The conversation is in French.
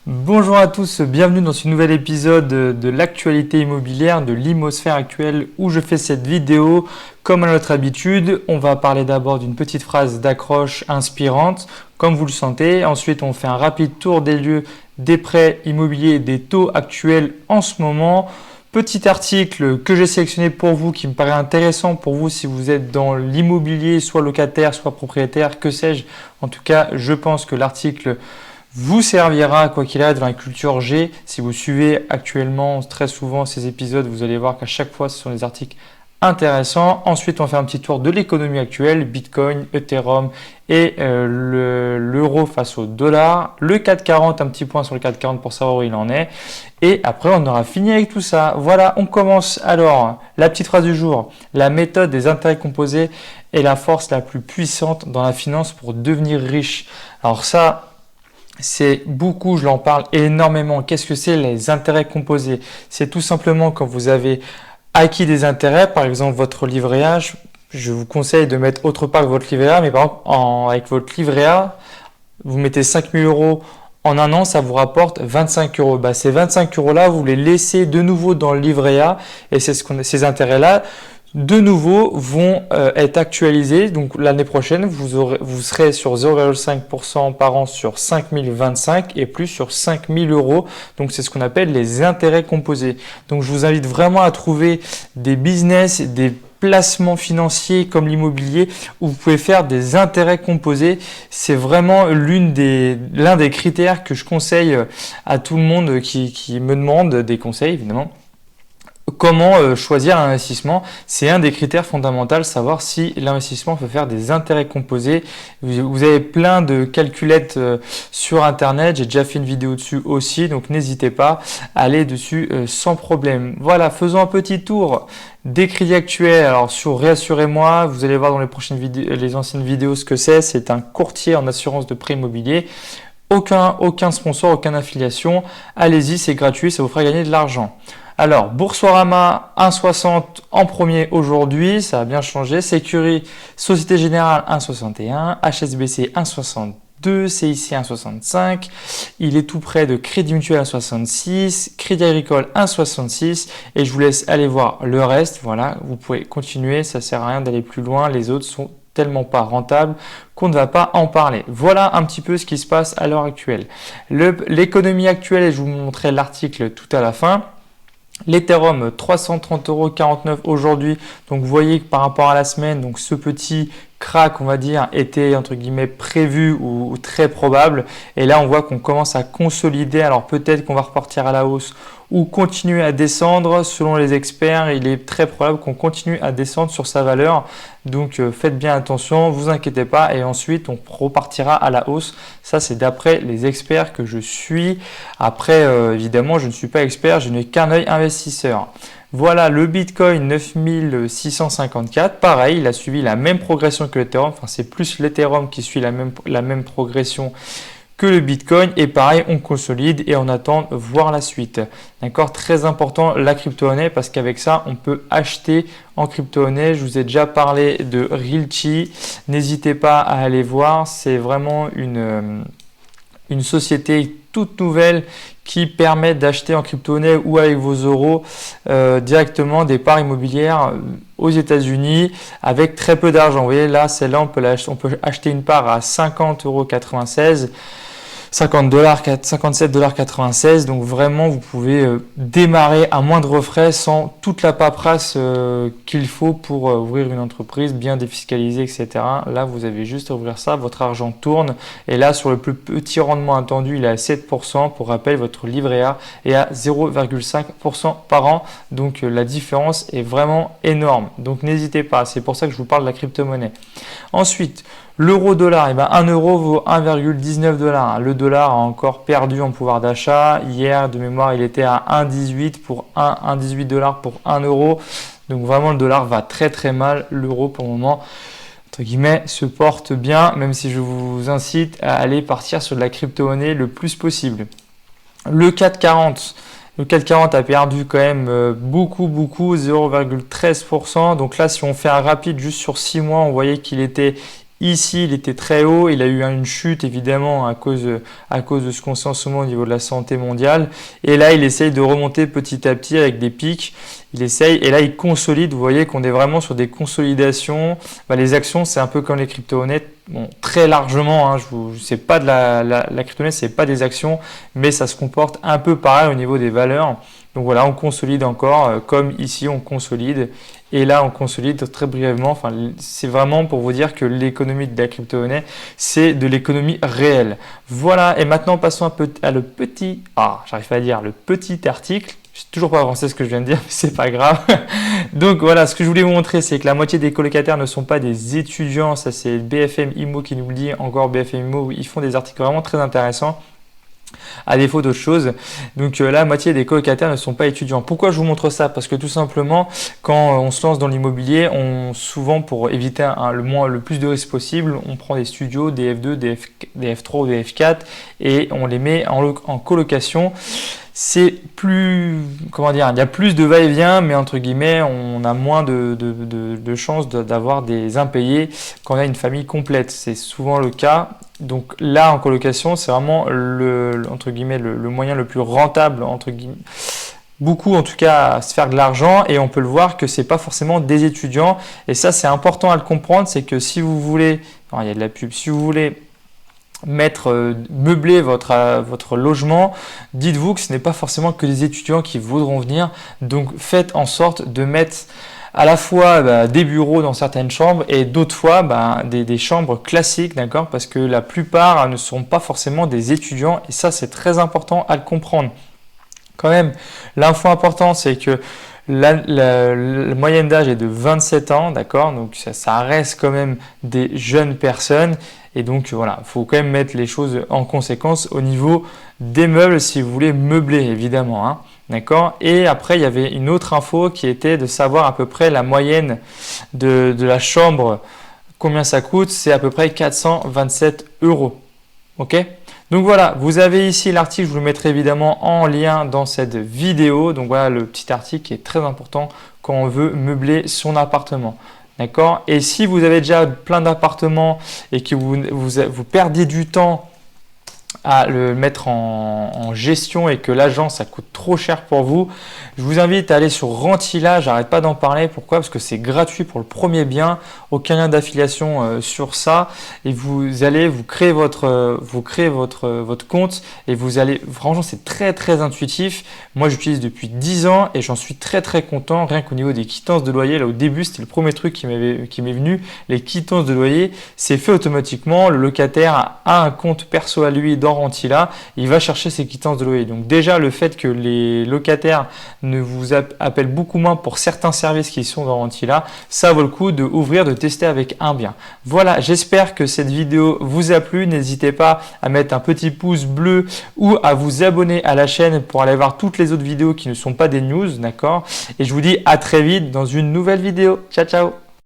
Bonjour à tous, bienvenue dans ce nouvel épisode de l'actualité immobilière de l'Imosphère actuelle où je fais cette vidéo. Comme à notre habitude, on va parler d'abord d'une petite phrase d'accroche inspirante, comme vous le sentez. Ensuite, on fait un rapide tour des lieux, des prêts immobiliers et des taux actuels en ce moment. Petit article que j'ai sélectionné pour vous qui me paraît intéressant pour vous si vous êtes dans l'immobilier, soit locataire, soit propriétaire, que sais-je. En tout cas, je pense que l'article vous servira, quoi qu'il arrive, dans la culture G. Si vous suivez actuellement très souvent ces épisodes, vous allez voir qu'à chaque fois, ce sont des articles intéressants. Ensuite, on fait un petit tour de l'économie actuelle, Bitcoin, Ethereum et l'euro face au dollar. Le CAC 40, un petit point sur le CAC 40 pour savoir où il en est. Et après, on aura fini avec tout ça. Voilà, on commence. Alors, la petite phrase du jour. La méthode des intérêts composés est la force la plus puissante dans la finance pour devenir riche. Alors ça, c'est beaucoup, je l'en parle énormément. Qu'est-ce que c'est les intérêts composés? C'est tout simplement quand vous avez acquis des intérêts, par exemple votre livret A, je vous conseille de mettre autre part que votre livret A, mais par exemple avec votre livret A, vous mettez 5000 euros en un an, ça vous rapporte 25 euros. Ces 25 euros-là, vous les laissez de nouveau dans le livret A et c'est ces intérêts-là de nouveau vont être actualisés. Donc l'année prochaine, vous serez sur 0,5% par an sur 5025 et plus sur 5000 euros. Donc c'est ce qu'on appelle les intérêts composés. Donc je vous invite vraiment à trouver des business, des placements financiers comme l'immobilier où vous pouvez faire des intérêts composés. C'est vraiment l'un des critères que je conseille à tout le monde qui me demande des conseils, évidemment. Comment choisir un investissement? C'est un des critères fondamentaux, savoir si l'investissement peut faire des intérêts composés. Vous avez plein de calculettes sur Internet, j'ai déjà fait une vidéo dessus aussi, donc n'hésitez pas à aller dessus sans problème. Voilà, faisons un petit tour des crédits actuels. Alors sur Réassurez-moi, vous allez voir dans les prochaines vidéos, les anciennes vidéos ce que c'est. C'est un courtier en assurance de prêt immobilier. Aucun sponsor, aucune affiliation. Allez-y, c'est gratuit, ça vous fera gagner de l'argent. Alors, Boursorama 1,60 en premier aujourd'hui, ça a bien changé. Sécurité, Société Générale 1,61, HSBC 1,62, CIC 1,65. Il est tout près de Crédit Mutuel 1,66, Crédit Agricole 1,66 et je vous laisse aller voir le reste. Voilà, vous pouvez continuer, ça sert à rien d'aller plus loin. Les autres sont tellement pas rentables qu'on ne va pas en parler. Voilà un petit peu ce qui se passe à l'heure actuelle. L'économie actuelle, et je vous montrerai l'article tout à la fin. L'Ethereum 330,49 € aujourd'hui. Donc vous voyez que par rapport à la semaine, donc ce petit crack, on va dire, était entre guillemets prévu ou très probable. Et là, on voit qu'on commence à consolider. Alors peut-être qu'on va repartir à la hausse ou continuer à descendre. Selon les experts, il est très probable qu'on continue à descendre sur sa valeur. Donc faites bien attention, vous inquiétez pas. Et ensuite, on repartira à la hausse. Ça, c'est d'après les experts que je suis. Après, évidemment, je ne suis pas expert, je n'ai qu'un œil investisseur. Voilà le Bitcoin 9654. Pareil, il a suivi la même progression que l'Ethereum. Enfin, c'est plus l'Ethereum qui suit la même progression que le Bitcoin. Et pareil, on consolide et on attend voir la suite. D'accord, très important la crypto-monnaie parce qu'avec ça, on peut acheter en crypto-monnaie. Je vous ai déjà parlé de Realty. N'hésitez pas à aller voir. C'est vraiment une société toute nouvelle qui permet d'acheter en crypto-monnaie ou avec vos euros directement des parts immobilières aux États-Unis avec très peu d'argent. Vous voyez là, celle-là, on peut acheter une part à 50,96 €. 57,96 $. Donc vraiment, vous pouvez démarrer à moindre frais sans toute la paperasse qu'il faut pour ouvrir une entreprise bien défiscalisée, etc. Là, vous avez juste à ouvrir ça, votre argent tourne. Et là, sur le plus petit rendement attendu, il est à 7%. Pour rappel, votre livret A est à 0,5% par an. Donc la différence est vraiment énorme. Donc n'hésitez pas, c'est pour ça que je vous parle de la crypto-monnaie. Ensuite, l'euro-dollar, 1 euro vaut 1,19 $. Le dollar a encore perdu en pouvoir d'achat. Hier, de mémoire, il était à 1,18 pour 1,18 $ pour 1 euro. Donc vraiment, le dollar va très très mal. L'euro, pour le moment, entre guillemets, se porte bien, même si je vous incite à aller partir sur de la crypto-monnaie le plus possible. Le CAC 40. Le CAC 40 a perdu quand même beaucoup, 0,13%. Donc là, si on fait un rapide juste sur 6 mois, on voyait qu'il était Ici, il était très haut, il a eu une chute évidemment à cause de ce qu'on sait en ce moment au niveau de la santé mondiale. Et là, il essaye de remonter petit à petit avec des pics. Il essaye et là, il consolide. Vous voyez qu'on est vraiment sur des consolidations. Les actions, c'est un peu comme les crypto-monnaies. Bon, très largement, hein, c'est pas de la crypto-monnaie, c'est pas des actions, mais ça se comporte un peu pareil au niveau des valeurs. Donc voilà, on consolide encore, comme ici on consolide, et là on consolide très brièvement. Enfin, c'est vraiment pour vous dire que l'économie de la crypto-monnaie, c'est de l'économie réelle. Voilà, et maintenant passons un peu à le petit article. Je sais toujours pas avancé ce que je viens de dire, mais c'est pas grave. Donc voilà, ce que je voulais vous montrer, c'est que la moitié des colocataires ne sont pas des étudiants. Ça, c'est BFM IMO qui nous le dit. Encore BFM IMO, ils font des articles vraiment très intéressants, à défaut d'autres choses. Donc la moitié des colocataires ne sont pas étudiants. Pourquoi je vous montre ça? Parce que tout simplement, quand on se lance dans l'immobilier, souvent pour éviter le plus de risques possible, on prend des studios, des F2, des F3 ou des F4 et on les met en colocation. C'est plus, il y a plus de va-et-vient, mais entre guillemets, on a moins de chances d'avoir des impayés quand on a une famille complète. C'est souvent le cas. Donc là, en colocation, c'est vraiment le moyen le plus rentable, entre guillemets. Beaucoup en tout cas à se faire de l'argent, et on peut le voir que c'est pas forcément des étudiants, et ça c'est important à le comprendre. C'est que si vous voulez, il y a de la pub, si vous voulez meubler votre logement, dites-vous que ce n'est pas forcément que les étudiants qui voudront venir. Donc faites en sorte de mettre à la fois des bureaux dans certaines chambres et d'autres fois des chambres classiques, d'accord, parce que la plupart ne sont pas forcément des étudiants, et ça c'est très important à le comprendre. Quand même, l'info importante, c'est que la moyenne d'âge est de 27 ans, d'accord, donc ça reste quand même des jeunes personnes. Et donc voilà, il faut quand même mettre les choses en conséquence au niveau des meubles si vous voulez meubler, évidemment, hein, d'accord. Et après, il y avait une autre info qui était de savoir à peu près la moyenne de la chambre, combien ça coûte. C'est à peu près 427 €. Ok. Donc voilà, vous avez ici l'article, je vous le mettrai évidemment en lien dans cette vidéo. Donc voilà le petit article qui est très important quand on veut meubler son appartement. D'accord. Et si vous avez déjà plein d'appartements et que vous perdez du temps à le mettre en gestion et que l'agence ça coûte trop cher pour vous, je vous invite à aller sur Rentila. J'arrête pas d'en parler. Pourquoi? Parce que c'est gratuit pour le premier bien, aucun lien d'affiliation sur ça, et vous créez votre compte et vous allez, franchement c'est très très intuitif. Moi j'utilise depuis 10 ans et j'en suis très très content. Rien qu'au niveau des quittances de loyer, là au début c'était le premier truc qui m'est venu, les quittances de loyer, c'est fait automatiquement. Le locataire a un compte perso à lui dans Rentila, il va chercher ses quittances de loyer. Donc déjà le fait que les locataires ne vous appellent beaucoup moins pour certains services qui sont dans Rentila, ça vaut le coup de tester avec un bien. Voilà, j'espère que cette vidéo vous a plu. N'hésitez pas à mettre un petit pouce bleu ou à vous abonner à la chaîne pour aller voir toutes les autres vidéos qui ne sont pas des news, d'accord? Et je vous dis à très vite dans une nouvelle vidéo. Ciao ciao.